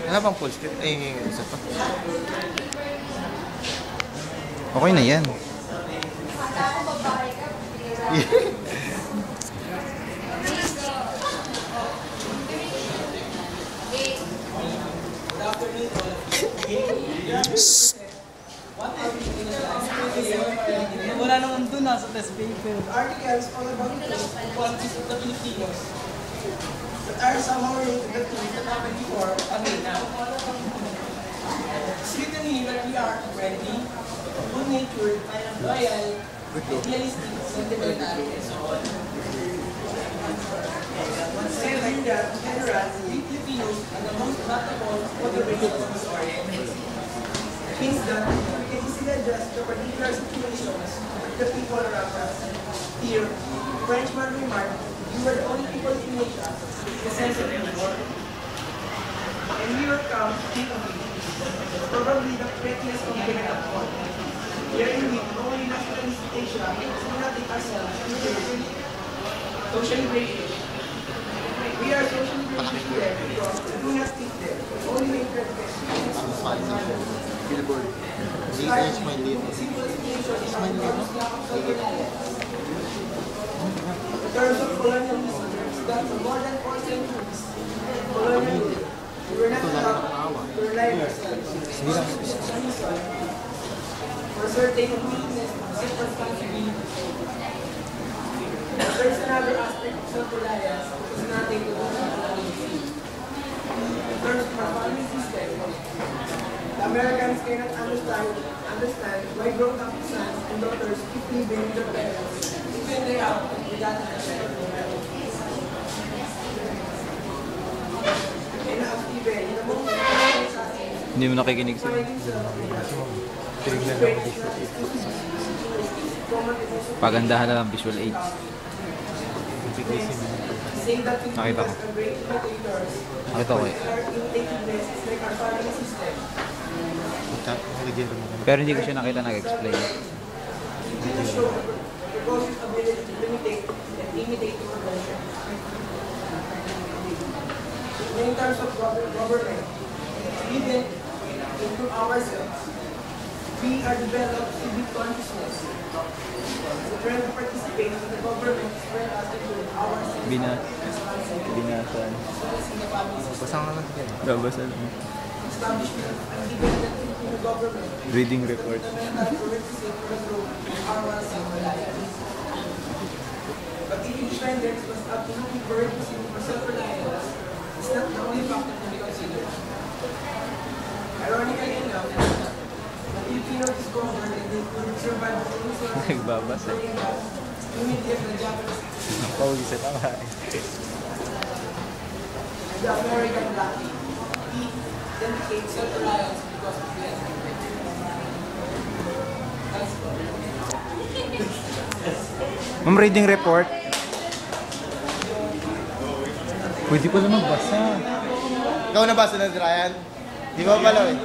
Ano bang full script? Eh, isa pa. Okay na yan. Wala naman dun sa test paper. Articles on the qualities of the Filipinos that are somehow related to things that happened before and now. It's written here that we are friendly, good-natured, loyal, idealistic, sentimental, and so on. Said like that, general, we Filipinos are the most adaptable for the racial story. Means that we can easily adjust to particular situations with the people around us. Here, Frenchman remarked, "You were the only people in Asia with a sense of humor." And here comes think of it. Probably the pettiest compliment of all. We are indeed only nationalist Asia, so we not take ourselves socially graded. We are socially graded there because we do not think there. We only make their best. Billboard. It's my little. It's my little. In terms of colonialism, that for more than 4 centuries, colonialism, we were not allowed to rely on ourselves. For certain weakness, responsibility. There is another aspect of self-reliance which is nothing to do with colonialism. In terms of our family system, the Americans cannot understand why grown-up sons and daughters keep living with their parents, even they have without an effect. And as even in the moment Hindi mo nakikinig sila. Pagandahan na lang visual aids. Nakita ko. Nakita ko eh. Pero hindi ko siya nakita nag-explain. In terms of government, even improve ourselves, we are developed civic consciousness. So trying to participate in the government as well as improve our civic Binasan. Basa nga lang. Babasa lang. establishment and independent Filipino government. Reading report. But independence was absolutely purposing for self-reliance. It's not the only factor to be considered. Ironically enough, the Filipinos discovered that they could survive the resources Nagbabasa. unity of the Japanese Pauwisan na nga eh. and the American Black then became self-reliance because of the Ma'am, reading report. Pwede ko na magbasa. Ikaw nabasa na, Ryan? Di ba pala eh?